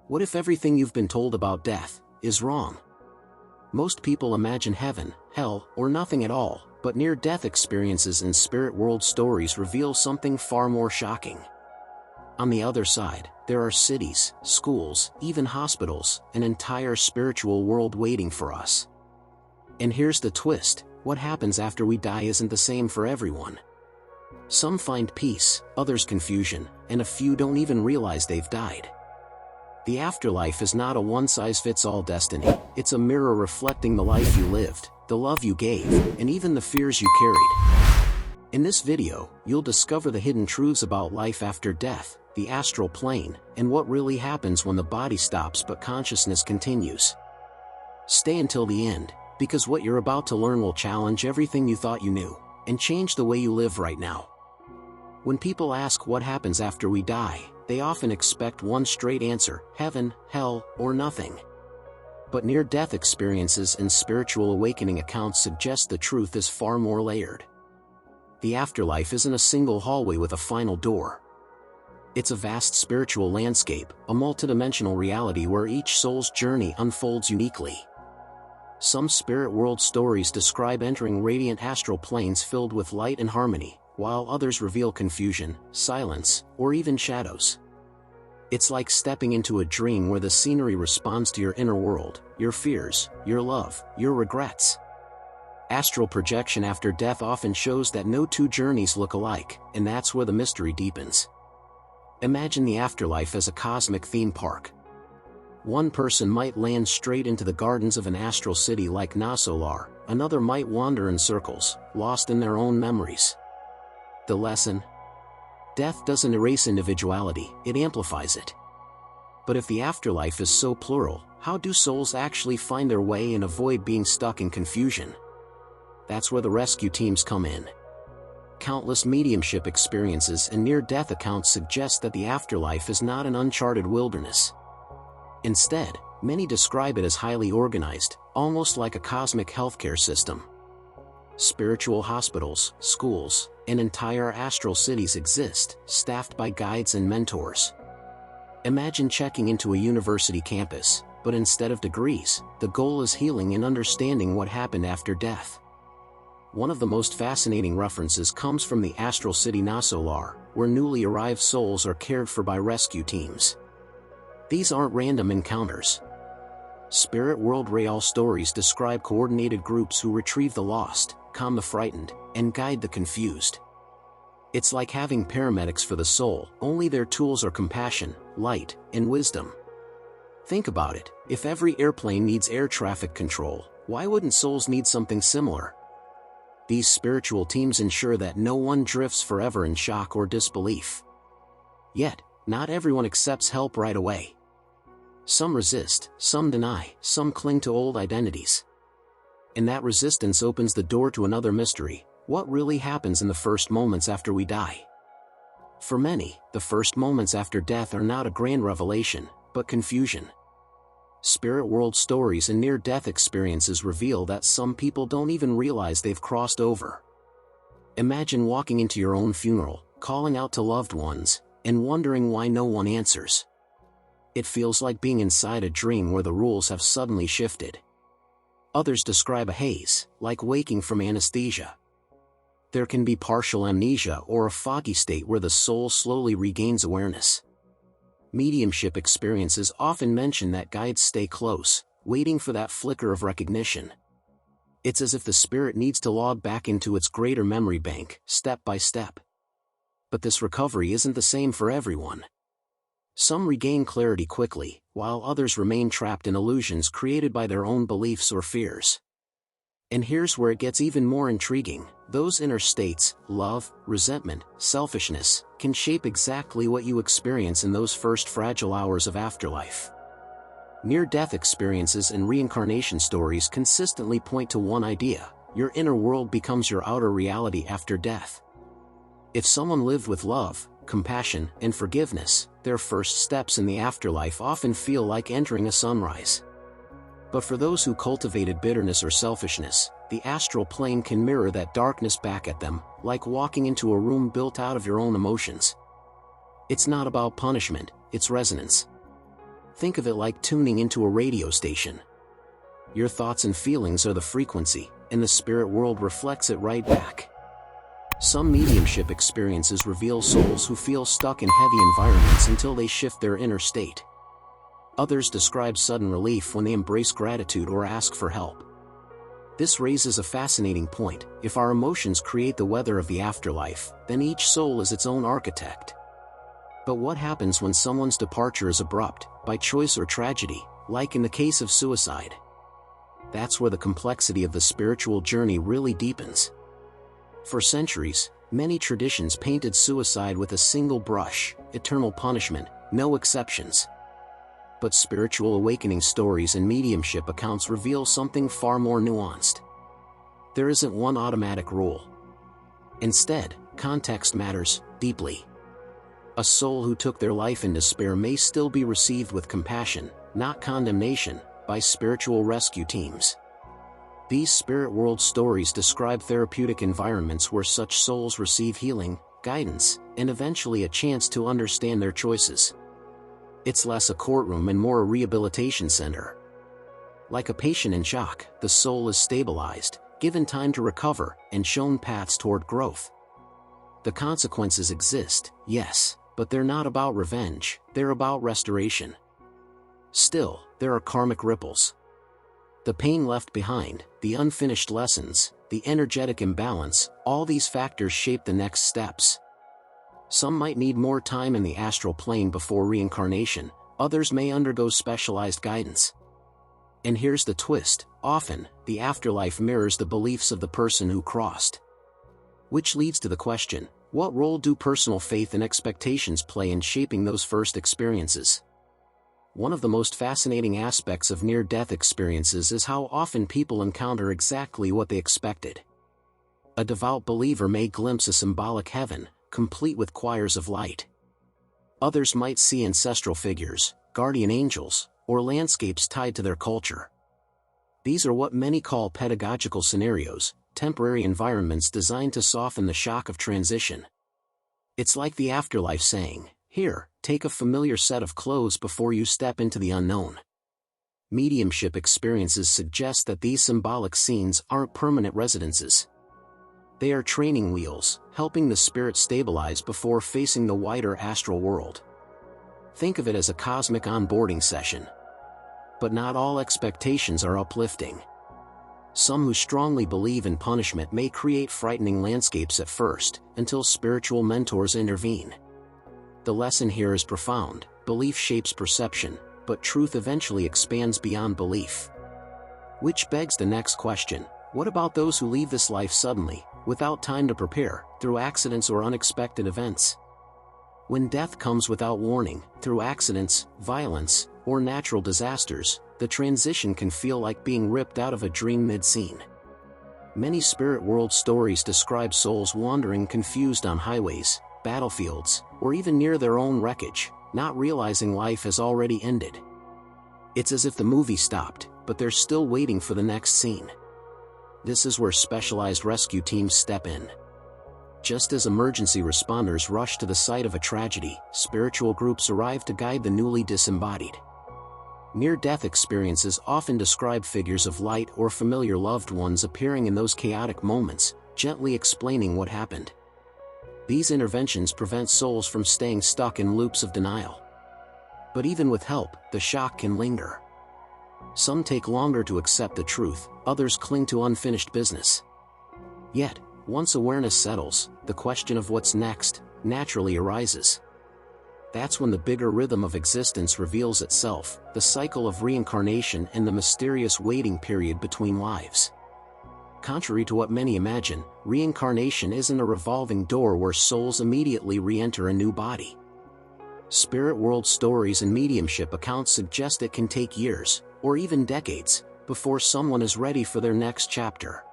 What if everything you've been told about death is wrong? Most people imagine heaven, hell, or nothing at all, but near-death experiences and spirit world stories reveal something far more shocking. On the other side, there are cities, schools, even hospitals, an entire spiritual world waiting for us. And here's the twist: what happens after we die isn't the same for everyone. Some find peace, others confusion, and a few don't even realize they've died. The afterlife is not a one-size-fits-all destiny. It's a mirror reflecting the life you lived, the love you gave, and even the fears you carried. In this video, you'll discover the hidden truths about life after death, the astral plane, and what really happens when the body stops but consciousness continues. Stay until the end, because what you're about to learn will challenge everything you thought you knew, and change the way you live right now. When people ask what happens after we die, they often expect one straight answer: heaven, hell, or nothing. But near-death experiences and spiritual awakening accounts suggest the truth is far more layered. The afterlife isn't a single hallway with a final door. It's a vast spiritual landscape, a multidimensional reality where each soul's journey unfolds uniquely. Some spirit world stories describe entering radiant astral planes filled with light and harmony, while others reveal confusion, silence, or even shadows. It's like stepping into a dream where the scenery responds to your inner world, your fears, your love, your regrets. Astral projection after death often shows that no two journeys look alike, and that's where the mystery deepens. Imagine the afterlife as a cosmic theme park. One person might land straight into the gardens of an astral city like Nasolar, another might wander in circles, lost in their own memories. The lesson? Death doesn't erase individuality, it amplifies it. But if the afterlife is so plural, how do souls actually find their way and avoid being stuck in confusion? That's where the rescue teams come in. Countless mediumship experiences and near-death accounts suggest that the afterlife is not an uncharted wilderness. Instead, many describe it as highly organized, almost like a cosmic healthcare system. Spiritual hospitals, schools, and entire astral cities exist, staffed by guides and mentors. Imagine checking into a university campus, but instead of degrees, the goal is healing and understanding what happened after death. One of the most fascinating references comes from the astral city Nasolar, where newly arrived souls are cared for by rescue teams. These aren't random encounters. Spirit World Real stories describe coordinated groups who retrieve the lost, calm the frightened, and guide the confused. It's like having paramedics for the soul, only their tools are compassion, light, and wisdom. Think about it: if every airplane needs air traffic control, why wouldn't souls need something similar? These spiritual teams ensure that no one drifts forever in shock or disbelief. Yet, not everyone accepts help right away. Some resist, some deny, some cling to old identities. And that resistance opens the door to another mystery: what really happens in the first moments after we die? For many, the first moments after death are not a grand revelation, but confusion. Spirit world stories and near-death experiences reveal that some people don't even realize they've crossed over. Imagine walking into your own funeral, calling out to loved ones, and wondering why no one answers. It feels like being inside a dream where the rules have suddenly shifted. Others describe a haze, like waking from anesthesia. There can be partial amnesia or a foggy state where the soul slowly regains awareness. Mediumship experiences often mention that guides stay close, waiting for that flicker of recognition. It's as if the spirit needs to log back into its greater memory bank, step by step. But this recovery isn't the same for everyone. Some regain clarity quickly, while others remain trapped in illusions created by their own beliefs or fears. And here's where it gets even more intriguing: those inner states, love, resentment, selfishness, can shape exactly what you experience in those first fragile hours of afterlife. Near-death experiences and reincarnation stories consistently point to one idea: your inner world becomes your outer reality after death. If someone lived with love, compassion, and forgiveness, their first steps in the afterlife often feel like entering a sunrise. But for those who cultivated bitterness or selfishness, the astral plane can mirror that darkness back at them, like walking into a room built out of your own emotions. It's not about punishment, it's resonance. Think of it like tuning into a radio station. Your thoughts and feelings are the frequency, and the spirit world reflects it right back. Some mediumship experiences reveal souls who feel stuck in heavy environments until they shift their inner state. Others describe sudden relief when they embrace gratitude or ask for help. This raises a fascinating point. If our emotions create the weather of the afterlife, then each soul is its own architect. But what happens when someone's departure is abrupt, by choice or tragedy, like in the case of suicide? That's where the complexity of the spiritual journey really deepens. For centuries, many traditions painted suicide with a single brush, eternal punishment, no exceptions. But spiritual awakening stories and mediumship accounts reveal something far more nuanced. There isn't one automatic rule. Instead, context matters deeply. A soul who took their life in despair may still be received with compassion, not condemnation, by spiritual rescue teams. These spirit world stories describe therapeutic environments where such souls receive healing, guidance, and eventually a chance to understand their choices. It's less a courtroom and more a rehabilitation center. Like a patient in shock, the soul is stabilized, given time to recover, and shown paths toward growth. The consequences exist, yes, but they're not about revenge, they're about restoration. Still, there are karmic ripples. The pain left behind, the unfinished lessons, the energetic imbalance, all these factors shape the next steps. Some might need more time in the astral plane before reincarnation, others may undergo specialized guidance. And here's the twist, often, the afterlife mirrors the beliefs of the person who crossed. Which leads to the question, what role do personal faith and expectations play in shaping those first experiences? One of the most fascinating aspects of near-death experiences is how often people encounter exactly what they expected. A devout believer may glimpse a symbolic heaven, complete with choirs of light. Others might see ancestral figures, guardian angels, or landscapes tied to their culture. These are what many call pedagogical scenarios, temporary environments designed to soften the shock of transition. It's like the afterlife saying, "Here, take a familiar set of clothes before you step into the unknown." Mediumship experiences suggest that these symbolic scenes aren't permanent residences. They are training wheels, helping the spirit stabilize before facing the wider astral world. Think of it as a cosmic onboarding session. But not all expectations are uplifting. Some who strongly believe in punishment may create frightening landscapes at first, until spiritual mentors intervene. The lesson here is profound. Belief shapes perception, but truth eventually expands beyond belief. Which begs the next question, what about those who leave this life suddenly, without time to prepare, through accidents or unexpected events? When death comes without warning, through accidents, violence, or natural disasters, the transition can feel like being ripped out of a dream mid-scene. Many spirit world stories describe souls wandering confused on highways, battlefields, or even near their own wreckage, not realizing life has already ended. It's as if the movie stopped, but they're still waiting for the next scene. This is where specialized rescue teams step in. Just as emergency responders rush to the site of a tragedy, spiritual groups arrive to guide the newly disembodied. Near-death experiences often describe figures of light or familiar loved ones appearing in those chaotic moments, gently explaining what happened. These interventions prevent souls from staying stuck in loops of denial. But even with help, the shock can linger. Some take longer to accept the truth, others cling to unfinished business. Yet, once awareness settles, the question of what's next naturally arises. That's when the bigger rhythm of existence reveals itself, the cycle of reincarnation and the mysterious waiting period between lives. Contrary to what many imagine, reincarnation isn't a revolving door where souls immediately re-enter a new body. Spirit world stories and mediumship accounts suggest it can take years, or even decades, before someone is ready for their next chapter.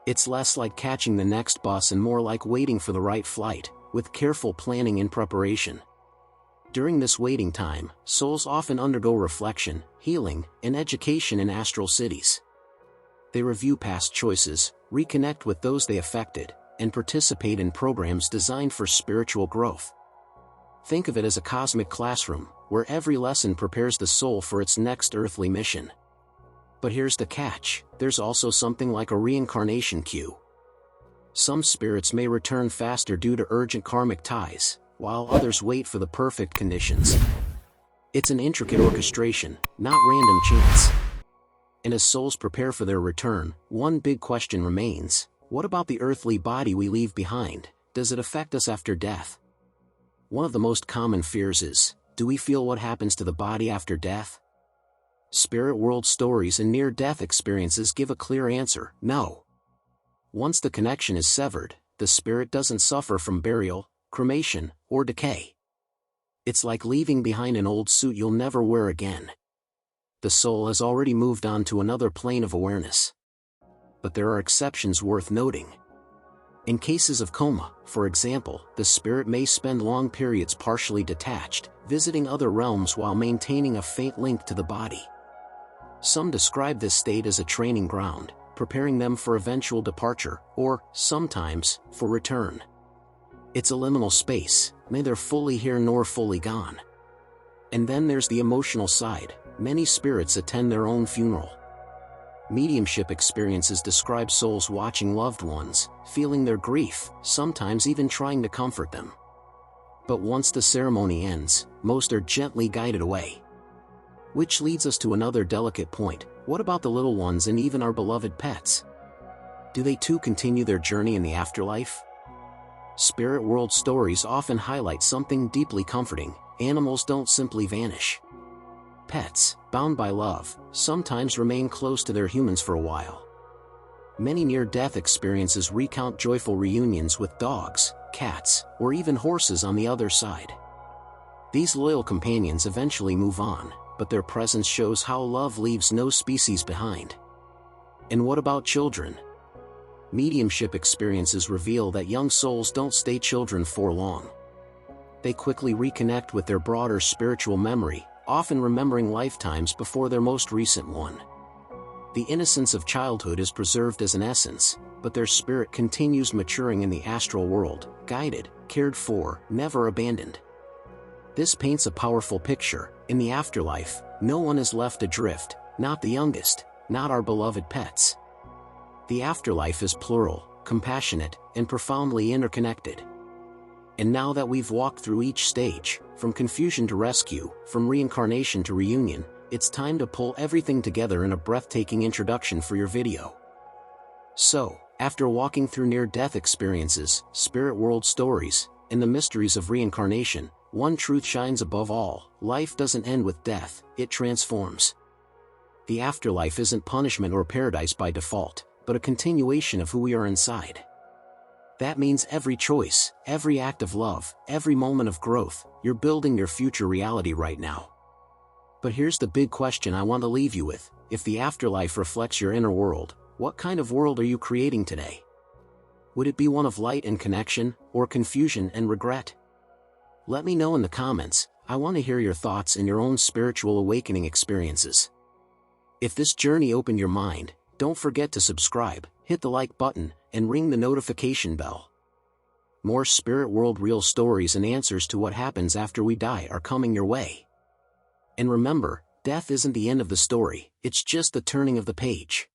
It's less like catching the next bus and more like waiting for the right flight, with careful planning and preparation. During this waiting time, souls often undergo reflection, healing, and education in astral cities. They review past choices, reconnect with those they affected, and participate in programs designed for spiritual growth. Think of it as a cosmic classroom, where every lesson prepares the soul for its next earthly mission. But here's the catch, there's also something like a reincarnation queue. Some spirits may return faster due to urgent karmic ties, while others wait for the perfect conditions. It's an intricate orchestration, not random chance. And as souls prepare for their return, one big question remains: what about the earthly body we leave behind? Does it affect us after death? One of the most common fears is, do we feel what happens to the body after death? Spirit world stories and near-death experiences give a clear answer: no. Once the connection is severed, the spirit doesn't suffer from burial, cremation, or decay. It's like leaving behind an old suit you'll never wear again. The soul has already moved on to another plane of awareness. But there are exceptions worth noting. In cases of coma, for example, the spirit may spend long periods partially detached, visiting other realms while maintaining a faint link to the body. Some describe this state as a training ground, preparing them for eventual departure, or, sometimes, for return. It's a liminal space, neither fully here nor fully gone. And then there's the emotional side. Many spirits attend their own funeral. Mediumship experiences describe souls watching loved ones, feeling their grief, sometimes even trying to comfort them. But once the ceremony ends, most are gently guided away. Which leads us to another delicate point: what about the little ones and even our beloved pets? Do they too continue their journey in the afterlife? Spirit world stories often highlight something deeply comforting: animals don't simply vanish. Pets, bound by love, sometimes remain close to their humans for a while. Many near-death experiences recount joyful reunions with dogs, cats, or even horses on the other side. These loyal companions eventually move on, but their presence shows how love leaves no species behind. And what about children? Mediumship experiences reveal that young souls don't stay children for long. They quickly reconnect with their broader spiritual memory, often remembering lifetimes before their most recent one. The innocence of childhood is preserved as an essence, but their spirit continues maturing in the astral world, guided, cared for, never abandoned. This paints a powerful picture: in the afterlife, no one is left adrift, not the youngest, not our beloved pets. The afterlife is plural, compassionate, and profoundly interconnected. And now that we've walked through each stage, from confusion to rescue, from reincarnation to reunion, it's time to pull everything together in a breathtaking introduction for your video. So, after walking through near-death experiences, spirit world stories, and the mysteries of reincarnation, one truth shines above all: life doesn't end with death, it transforms. The afterlife isn't punishment or paradise by default, but a continuation of who we are inside. That means every choice, every act of love, every moment of growth, you're building your future reality right now. But here's the big question I want to leave you with: if the afterlife reflects your inner world, what kind of world are you creating today? Would it be one of light and connection, or confusion and regret? Let me know in the comments. I want to hear your thoughts and your own spiritual awakening experiences. If this journey opened your mind, don't forget to subscribe, hit the like button, and ring the notification bell. More spirit world real stories and answers to what happens after we die are coming your way. And remember, death isn't the end of the story, it's just the turning of the page.